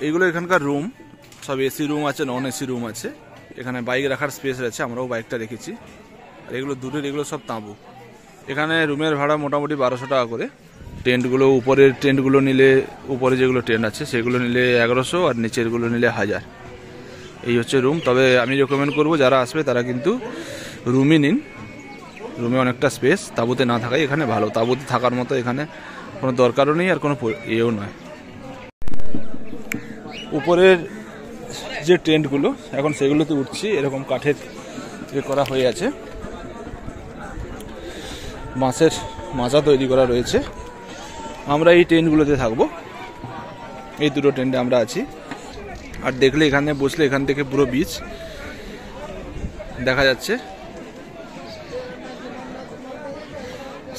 এইগুলো এখানকার রুম, সব এসি রুম আছে, নন এসি রুম আছে। এখানে বাইক রাখার স্পেস আছে, আমরাও বাইকটা রেখেছি। আর এগুলো দূরের, এগুলো সব তাঁবু। এখানে রুমের ভাড়া মোটামুটি 1200 টাকা করে। টেন্টগুলো উপরের টেন্টগুলো নিলে, উপরে যেগুলো টেন্ট আছে সেগুলো নিলে 1100, আর নিচেরগুলো নিলে 1000। এই হচ্ছে রুম। তবে আমি রেকমেন্ড করব যারা আসবে তারা কিন্তু রুমই নিন। রুমে অনেকটা স্পেস, তাঁবুতে না থাকাই এখানে ভালো। তাঁবুতে থাকার মতো এখানে কোনো দরকারও নেই, আর কোনো ইয়েও নয়। উপরের যে টেন্টগুলো এখন সেগুলোতে উঠছি, এরকম কাঠের ইয়ে করা হয়ে আছে, বাঁশের মাচা তৈরি করা রয়েছে। আমরা এই টেন্টগুলোতে থাকবো, এই দুটো টেন্টে আমরা আছি। আর দেখলে এখানে বসলে এখান থেকে পুরো বিচ দেখা যাচ্ছে।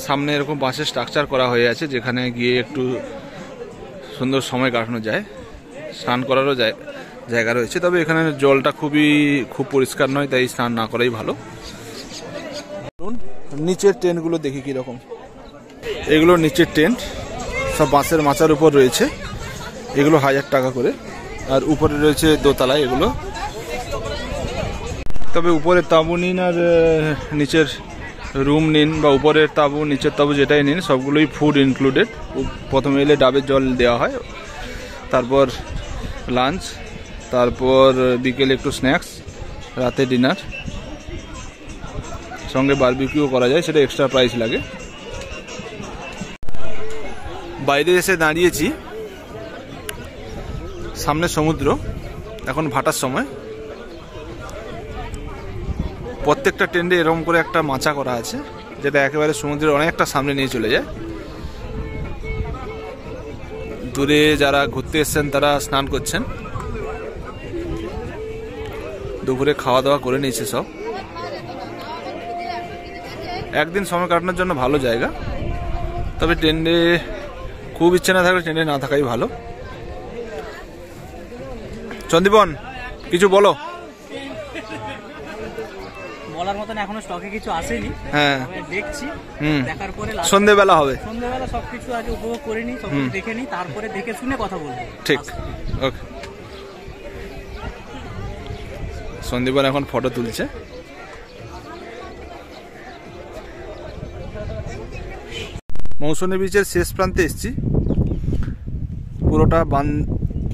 সামনে এরকম বাঁশের স্ট্রাকচার করা হয়ে আছে, যেখানে গিয়ে একটু সুন্দর সময় কাটানো যায়। স্নান করারও জায়গা রয়েছে, তবে এখানে জলটা খুব পরিষ্কার নয়, তাই স্নান না করাই ভালো। নিচের টেন্টগুলো দেখি কিরকম। এগুলো নিচের টেন্ট, সব বাঁশের মাচার উপর রয়েছে। এগুলো 1000 টাকা করে। আর উপরে রয়েছে দোতলায় এগুলো। তবে উপরের তাঁবু নিন আর নিচের রুম নিন, বা উপরের তাঁবু নিচের তাঁবু যেটাই নিন, সবগুলোই ফুড ইনক্লুডেড। প্রথমে এলে ডাবের জল দেওয়া হয়, তারপর লাঞ্চ, তারপর বিকেলে একটু স্ন্যাক্স, রাতে ডিনার, সঙ্গে বারবিকিউ করা যায়, সেটা এক্সট্রা প্রাইস লাগে। বাইরে এসে দাঁড়িয়েছি, সামনে সমুদ্র, এখন ভাটার সময়। প্রত্যেকটা টেন্টে এরকম করে একটা মাচা করা আছে, যেটা একেবারে সমুদ্রের অনেকটা সামনে নিয়ে চলে যায়। দূরে যারা ঘুরতে এসছেন তারা স্নান করছেন, দুপুরে খাওয়া দাওয়া করে নিয়েছে সব। একদিন সময় কাটানোর জন্য ভালো জায়গা। তবে টেন্টে খুব ইচ্ছে না থাকলে টেন্টে না থাকাই ভালো। চন্দীপন, কিছু বলো। বলার মতন এখনো স্টকে কিছু আসেনি। হ্যাঁ, দেখছি, দেখার পরে সন্ধ্যেবেলা হবে। সন্ধ্যেবেলা সবকিছু আগে উপভোগ করে নিই, সবকিছু দেখে নিই, তারপরে দেখে শুনে কথা বলবো। ঠিক, ওকে। সন্দীপন এখন ফটো তুলছে। মৌসুমী বিচের শেষ প্রান্তে এসেছি।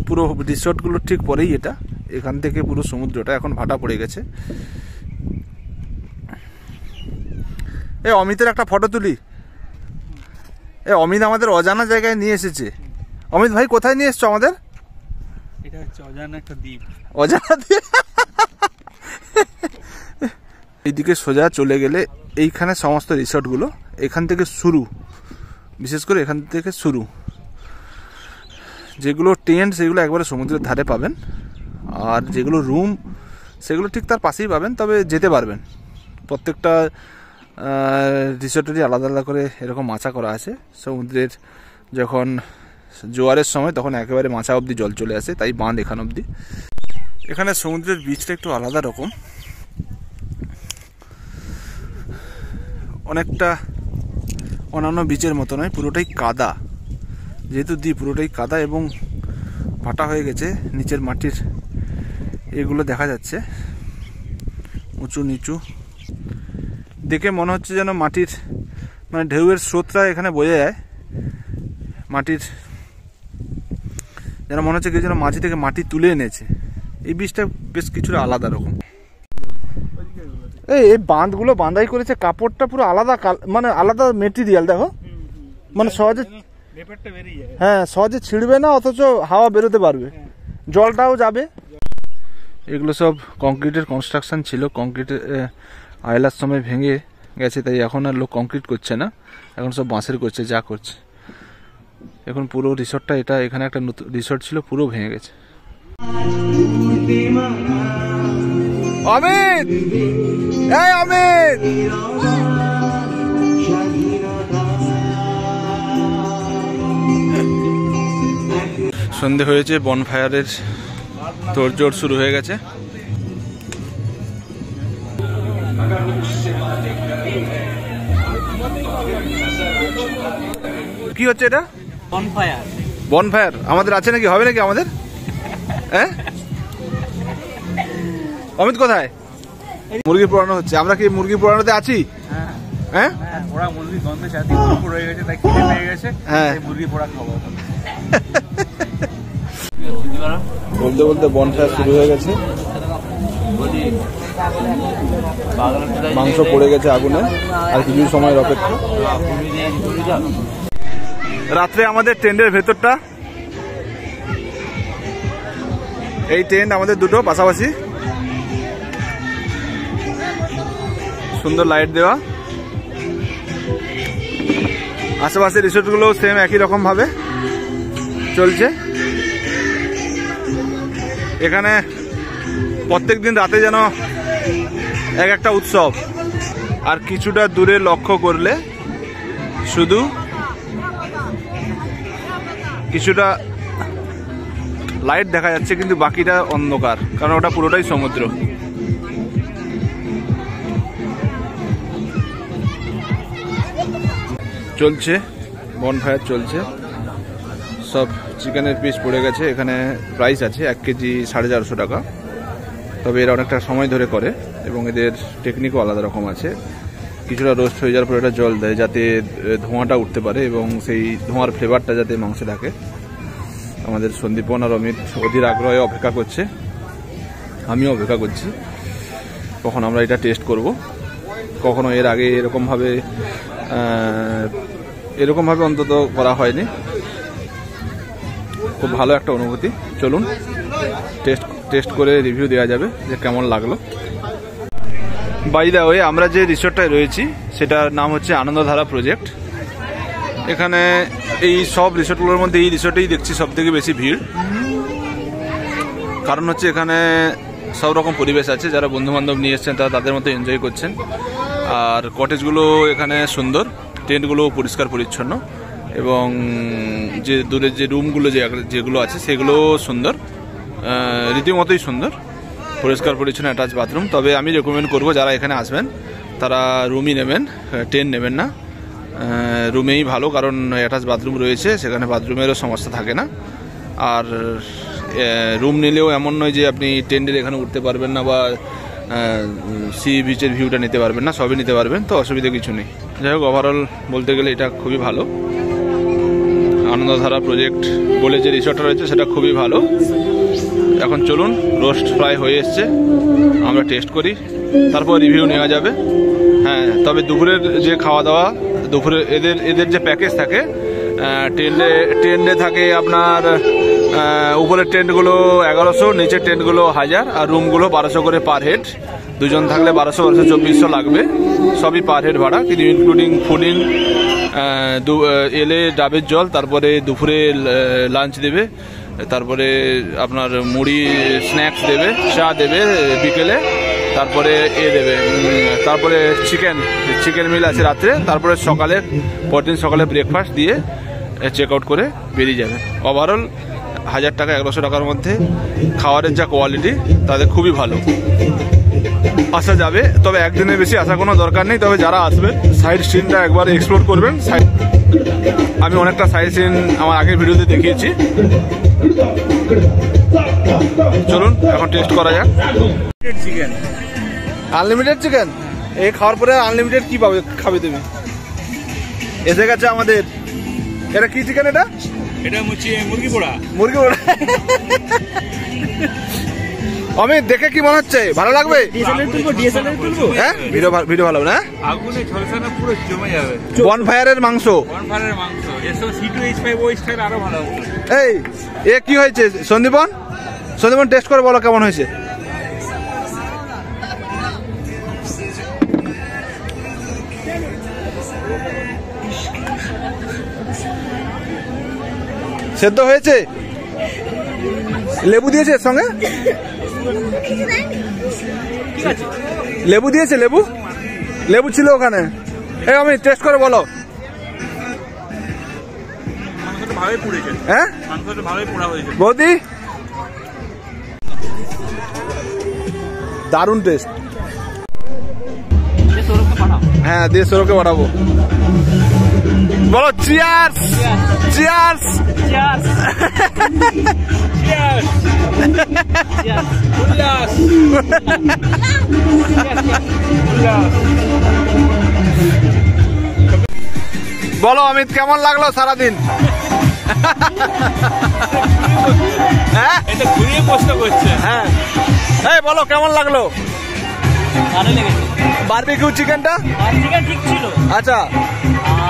পুরো রিসোর্টগুলোর ঠিক পরেই এটা। এখান থেকে পুরো সমুদ্রটা এখন ভাটা পড়ে গেছে। এই অমিতের একটা ফটো তুলি। অমিত আমাদের অজানা জায়গায় নিয়ে এসেছে। অমিত ভাই, কোথায় নিয়ে এসছো আমাদের? এটা হচ্ছে অজানা একটা দ্বীপ। অজানা দ্বীপ। এইদিকে সোজা চলে গেলে এইখানে সমস্ত রিসোর্টগুলো, এখান থেকে শুরু, বিশেষ করে এখান থেকে শুরু। যেগুলো টেন্ট সেগুলো একবারে সমুদ্রের ধারে পাবেন, আর যেগুলো রুম সেগুলো ঠিক তার পাশেই পাবেন। তবে যেতে পারবেন। প্রত্যেকটা রিসোর্টেরই আলাদা আলাদা করে এরকম মাচা করা আছে। সমুদ্রের যখন জোয়ারের সময় তখন একেবারে মাচা অবধি জল চলে আসে, তাই বাঁধ এখান অবধি। এখানে সমুদ্রের বিচটা একটু আলাদা রকম, অনেকটা অন্যান্য বিচের মতো নয়, পুরোটাই কাদা। যেহেতু দ্বীপ, পুরোটাই কাদা এবং ভাটা হয়ে গেছে। নিচের মাটির এগুলো দেখা যাচ্ছে, উঁচু নিচু। দেখে মনে হচ্ছে যেন মাটির, মানে ঢেউয়ের স্রোতটা এখানে বোঝা যায়। মাটির যেন মনে হচ্ছে কেউ যেন মাটি থেকে মাটি তুলে এনেছে। এই বীজটা বেশ কিছুটা আলাদা রকম। এই বাঁধগুলো বাঁধাই করেছে, কাপড়টা পুরো আলাদা, মানে আলাদা মেটেরিয়াল। দেখো, মানে সহজে, হ্যাঁ, সহজে ছিঁড়বে না, অথচ হাওয়া বেরোতে পারবে, জলটাও যাবে। এগুলো সব কংক্রিটের কনস্ট্রাকশন ছিল। কংক্রিটের আয়লার সময় ভেঙে গেছে, তাই এখন আর লোক কংক্রিট করছে না, এখন সব বাঁশের করছে, যা করছে। এখন পুরো রিসোর্টটা, এটা এখানে একটা নতুন রিসোর্ট ছিল, পুরো ভেঙে গেছে। অমিত, এই অমিত, সন্ধে হয়েছে, বনফায়ারের তোড়জোড় শুরু হয়ে গেছে। কি হচ্ছে এটা? বনফায়ার। বনফায়ার আমাদের আছে নাকি? হবে নাকি আমাদের? হ্যাঁ অমিত কোথায়? মুরগি পোড়ানো হচ্ছে। আমরা কি মুরগি পোড়ানোতে আছি? হ্যাঁ ওরা মুরগি গন্ধে চারটি পুরো হয়ে গেছে, তাই খিদে পেয়ে গেছে। হ্যাঁ মুরগি পোড়া খাবো। বলতে বলতে বনফায়ার শুরু হয়ে গেছে। মাংস পড়ে গেছে আগুনে, আর কিছু সময়ের অপেক্ষা। রাত্রে আমাদের টেন্টের ভেতরটা, এই টেন্ট আমাদের দুটো পাশাপাশি, সুন্দর লাইট দেওয়া। আশেপাশে রিসোর্টগুলো সেম একই রকম ভাবে চলছে। এখানে প্রত্যেক দিন রাতে যেন এক একটা উৎসব। আর কিছুটা দূরে লক্ষ্য করলে শুধু কিছুটা লাইট দেখা যাচ্ছে, কিন্তু বাকিটা অন্ধকার, কারণ ওটা পুরোটাই সমুদ্র। চলছে বনফায়ার চলছে। সব চিকেনের পিস পড়ে গেছে। এখানে প্রাইস আছে 1 কেজি 450 টাকা। তবে এরা অনেকটা সময় ধরে করে এবং এদের টেকনিকও আলাদা রকম আছে। কিছুটা রোস্ট হয়ে যাওয়ার পর এটা জল দেয় যাতে ধোঁয়াটা উঠতে পারে এবং সেই ধোঁয়ার ফ্লেভারটা যাতে মাংসে থাকে। আমাদের সন্দীপন আর অমিত অধীর আগ্রহে অপেক্ষা করছে, আমিও অপেক্ষা করছি কখন আমরা এটা টেস্ট করব। কখনো এর আগে এরকমভাবে অন্তত করা হয়নি। খুব ভালো একটা অনুভূতি। চলুন টেস্ট করে রিভিউ দেওয়া যাবে যে কেমন লাগলো। বাই দ্য ওয়ে, আমরা যে রিসোর্টটায় রয়েছি সেটার নাম হচ্ছে আনন্দধারা প্রজেক্ট। এখানে এই সব রিসোর্টগুলোর মধ্যে এই রিসোর্টেই দেখছি সব থেকে বেশি ভিড়। কারণ হচ্ছে এখানে সব রকম পরিবেশ আছে। যারা বন্ধু বান্ধব নিয়ে এসছেন তারা তাদের মতো এনজয় করছেন। আর কটেজগুলো এখানে সুন্দর, টেন্টগুলো পরিষ্কার পরিচ্ছন্ন এবং যে দূরের যে রুমগুলো যেগুলো আছে সেগুলো সুন্দর, রীতিমতোই সুন্দর, পরিষ্কার পরিচ্ছন্ন, অ্যাটাচ বাথরুম। তবে আমি রেকমেন্ড করব যারা এখানে আসবেন তারা রুমই নেবেন, টেন্ট নেবেন না। রুমেই ভালো, কারণ অ্যাটাচ বাথরুম রয়েছে, সেখানে বাথরুমেরও সমস্যা থাকে না। আর রুম নিলেও এমন নয় যে আপনি টেন্টের এখানে উঠতে পারবেন না বা সি বিচের ভিউটা নিতে পারবেন না, সবই নিতে পারবেন, তো অসুবিধা কিছু নেই। যাই হোক, ওভারঅল বলতে গেলে এটা খুবই ভালো। আনন্দধারা প্রজেক্ট বলে যে রিসর্টটা রয়েছে সেটা খুবই ভালো। এখন চলুন, রোস্ট ফ্রাই হয়ে এসছে, আমরা টেস্ট করি, তারপর রিভিউ নেওয়া যাবে। হ্যাঁ, তবে দুপুরের যে খাওয়া দাওয়া, দুপুরে এদের যে প্যাকেজ থাকে, টেন্টে থাকে আপনার উপরের টেন্টগুলো 1100, নিচের টেন্টগুলো 1000, আর রুমগুলো 1200 করে পার হেড। দুজন থাকলে 1200-2400 লাগবে, সবই পার হেড ভাড়া, কিন্তু ইনক্লুডিং ফুডিং, এলে ডাবের জল, তারপরে দুপুরে লাঞ্চ দেবে, তারপরে আপনার মুড়ি স্ন্যাক্স দেবে, চা দেবে বিকেলে, তারপরে দেবে, তারপরে চিকেন মিল আছে রাত্রে, তারপরে পরদিন সকালে ব্রেকফাস্ট দিয়ে চেক আউট করে বেরিয়ে যাবে। ওভারঅল 1000 টাকা 1100 টাকার মধ্যে খাবারের যা কোয়ালিটি তাদের খুবই ভালো, আসা যাবে। তবে একদিনের বেশি আসা কোনো দরকার নেই। তবে যারা আসবেন সাইড সিনটা একবার এক্সপ্লোর করবেন। আমি অনেকটা সাইড সিন আমার আগের ভিডিওতে দেখিয়েছি। চলুন এখন টেস্ট করা যাক। চিকেন, আনলিমিটেড চিকেন, এই খাওয়ার পরে আনলিমিটেড কি খাবে তুমি? এসে গেছে আমাদের। এটা কি চিকেন? এটা মুরগি পোড়া। অমিত, দেখে কি মনে হচ্ছে? ভালো লাগবে? হ্যাঁ, ভিডিও ভালো না? আগুনে ঝলসানো পুরো জমে যাবে। বনফায়ারের মাংস, এসব C2H5 ওই স্টাইল আরো ভালো হবে। এই কি হয়েছে সন্দীপন? টেস্ট করে বলো কেমন হয়েছে। সেদ্ধ হয়েছে? লেবু দিয়েছে এর সঙ্গে? লেবু দিয়েছে? লেবু ছিল ওখানে। এই আমি টেস্ট করে বলো। হ্যাঁ বৌদি, দারুণ টেস্ট। হ্যাঁ, দিয়ে সৌরভকে পাঠাবো। বলো চিয়ার্স। বলো অমিত, কেমন লাগলো সারাদিন? হ্যাঁ, এটা ঘুরিয়ে প্রশ্ন করছে। হ্যাঁ, এই বলো কেমন লাগলো? ভালো লেগেছে। বারবিকিউ চিকেনটা? চিকেন ঠিক ছিল। আচ্ছা,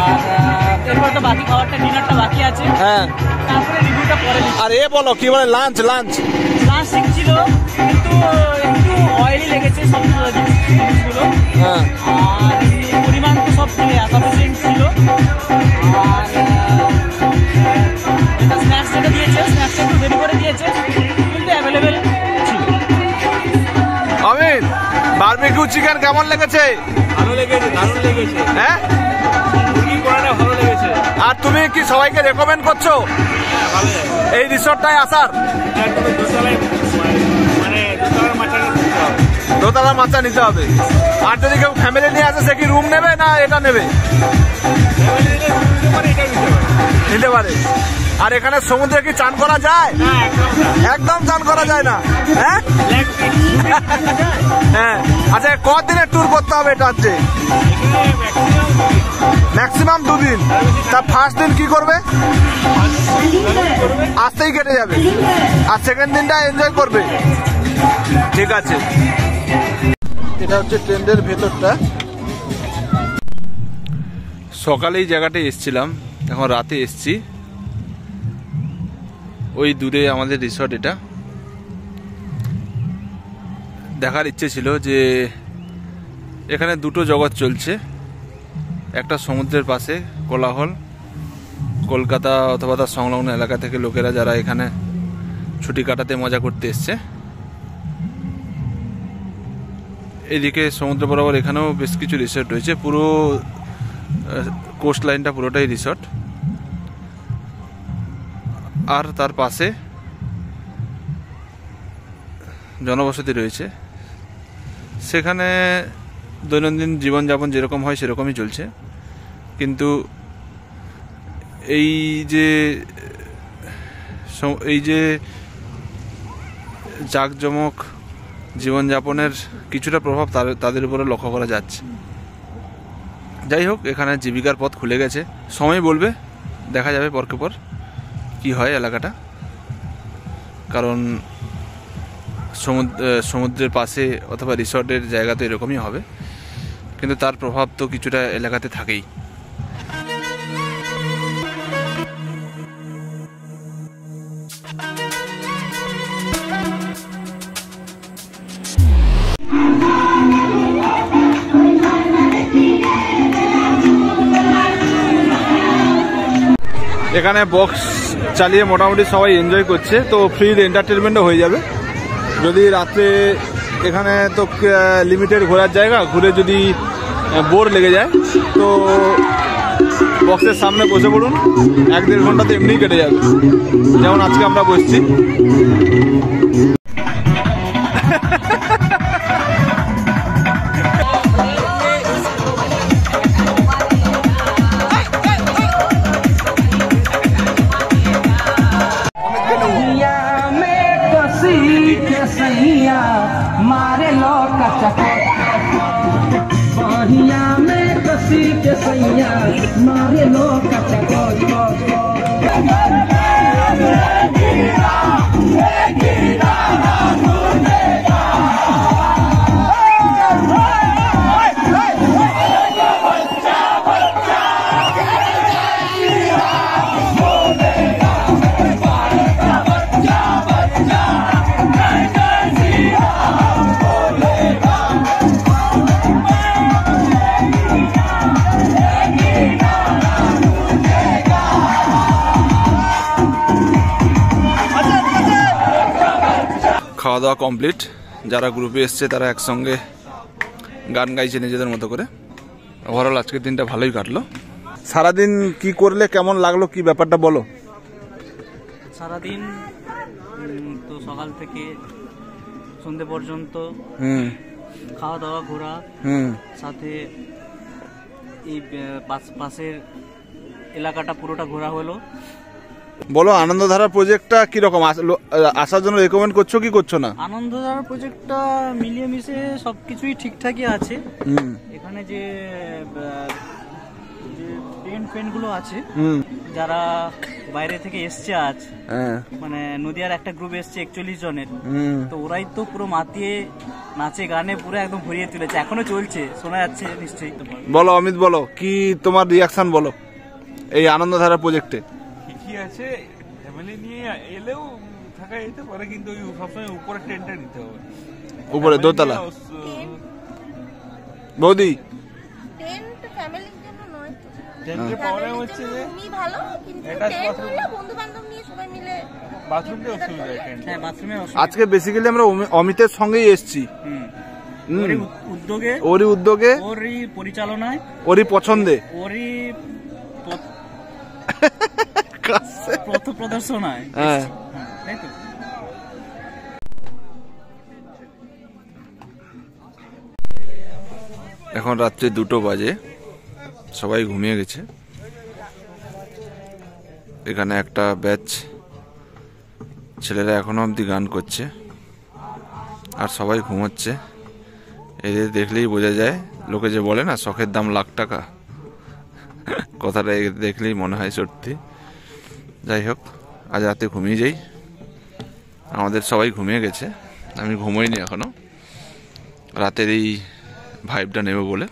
আর এরপর তো বাকি খাবারটা, ডিনারটা বাকি আছে। হ্যাঁ, তারপরে রিভিউটা পরে দিচ্ছি। আর এ বলো কি বলে লাঞ্চ? লাঞ্চ ঠিক ছিল, কিন্তু একটু অয়েলি লেগেছে সব জিনিসগুলো। হ্যাঁ, আর পরিমাণ তো সব সাফিসিয়েন্ট ছিল। আর এটা স্ন্যাক্স যেটা দিয়েছে, স্ন্যাক্সটা একটু দেরি করে দিয়েছে, কিন্তু অ্যাভেলেবেল ছিল। অমিত, বারবিকিউ চিকেন কেমন লেগেছে? ভালো লেগেছে, দারুণ লেগেছে। হ্যাঁ, মুরগি পোড়াটা ভালো লেগেছে। আর তুমি কি সবাইকে রেকমেন্ড করছো হ্যাঁ, ভালো লেগেছে। এই রিসোর্টটায় আসার? একদম দোতলায়, মানে দোতলার মাথায় নিতে হবে। দোতলা মাচা নিতে হবে। আর যদি কেউ ফ্যামিলি নিয়ে আসে, সে কি রুম নেবে না এটা নেবে? ফ্যামিলি নিলে রুম নিতে পারে, এটাও নিতে পারে। নিতে পারে। আর এখানে সমুদ্রে কি চান করা যায়? না, একদম না। একদম চান করা যায় না। হ্যাঁ, লেগ পিস হ্যাঁ। আচ্ছা, কদিনের ট্যুর করতে হবে এটা হচ্ছে? এখানে ম্যাক্সিমাম 2 দিন। তা ফার্স্ট দিন কি করবে? করবে। আসতেই কেটে যাবে। আর সেকেন্ড দিনটা এনজয় করবে। ঠিক আছে। এটা হচ্ছে ট্রেনের ভেতরটা। সকালে এই জায়গাটায় এসছিলাম, এখন রাতে এসছি। ওই দূরে আমাদের রিসর্ট। এটা দেখার ইচ্ছে ছিল যে এখানে দুটো জগৎ চলছে। একটা সমুদ্রের পাশে কোলাহল, কলকাতা অথবা তার সংলগ্ন এলাকা থেকে লোকেরা যারা এখানে ছুটি কাটাতে মজা করতে এসছে। এদিকে সমুদ্র বরাবর এখানেও বেশ কিছু রিসর্ট রয়েছে। পুরো কোস্ট লাইনটা পুরোটাই রিসর্ট। আর তার পাশে জনবসতি রয়েছে। সেখানে দৈনন্দিন জীবনযাপন যেরকম হয় সেরকমই চলছে। কিন্তু এই যে জাঁকজমক জীবনযাপনের কিছুটা প্রভাব তাদের উপরে লক্ষ্য করা যাচ্ছে। যাই হোক, এখানে জীবিকার পথ খুলে গেছে। সময় বলবে, দেখা যাবে পরকে পর কি হয় এলাকাটা। কারণ সমুদ্রের পাশে অথবা রিসর্টের জায়গা তো এরকমই হবে, কিন্তু তার প্রভাব তো কিছুটা এলাকাতে থাকেই। এখানে বক্স চালিয়ে মোটামুটি সবাই এনজয় করছে। তো ফ্রি এন্টারটেনমেন্টও হয়ে যাবে। যদি রাত্রে এখানে তো লিমিটেড ঘোরার জায়গা, ঘুরে যদি বোর লেগে যায় তো বক্সের সামনে বসে পড়ুন। 1-1.5 ঘন্টাতে এমনিই কেটে যাবে, যেমন আজকে আমরা বসছি। मारे लो कचकोरिया में कसी के सैया मारे लो कचकोर। খাওয়া দাওয়া কমপ্লিট। যারা গ্রুপে এসছে তারা একসঙ্গে গান গাইছে নিজেদের মতো করে। ওভারঅল আজকের দিনটা ভালোই কাটলো। সারাদিন কি করলে কেমন লাগলো, কি ব্যাপারটা বলো। সারাদিন তো সকাল থেকে সন্ধে পর্যন্ত খাওয়া দাওয়া, ঘোরা, সাথে এই পাশের এলাকাটা পুরোটা ঘোরা হলো। বলো আনন্দধারা প্রজেক্টটা কিরকম, আসার জন্য রেকমেন্ড করছো কি করছো না? আনন্দধারা প্রজেক্টটা মিলিয়ে মিশে সবকিছুই ঠিকঠাকই আছে। এখানে যে টেন্ট ফেন্ট গুলো আছে, যারা বাইরে থেকে এসছে আজ, মানে নদিয়ার একটা গ্রুপ এসছে 41 জনের, তো ওরাই তো পুরো মাতিয়ে নাচে গানে পুরো একদম ভরিয়ে তুলেছে, এখনো চলছে, শোনা যাচ্ছে নিশ্চয়ই। বলো অমিত, বলো কি তোমার রিয়াকশন বলো এই আনন্দধারা প্রজেক্টে? ঠিকই আছে, ফ্যামিলি নিয়ে এলেও থাকা যেতে পারে, কিন্তু ওই সবসময় উপরে টেন্টটা নিতে হবে, উপরে দোতলা। বৌদি টেন্ট ফ্যামিলির জন্য নয় তো, টেন্টের প্রবলেম হচ্ছে যে তুমি ভালো, কিন্তু এটা টেন্ট হলে বন্ধু বান্ধব নিয়ে সবাই মিলে বাথরুমটা অসুবিধা হয় টেন্ট। হ্যাঁ, বাথরুমে আজকে বেসিক্যালি আমরা অমিতের সঙ্গেই এসেছি, উদ্যোগে, ওরই উদ্যোগে, ওরই পরিচালনায়, ওরই পছন্দে, ওরই পথ প্রদর্শনায়। হ্যাঁ তাই তো। এখন রাত্রে 2টো বাজে, সবাই ঘুমিয়ে গেছে। এখানে একটা ব্যাচ ছেলেরা এখনো অবধি গান করছে আর সবাই ঘুমোচ্ছে। এদের দেখলেই বোঝা যায়, লোকে যে বলে না শখের দাম লাখ টাকা, কথাটা দেখলেই মনে হয় সত্যি। যাই হোক, আজ রাতে ঘুমিয়ে যাই, আমাদের সবাই ঘুমিয়ে গেছে, আমি ঘুমোইনি এখনো, রাতের এই ভাইবটা নেব বলে।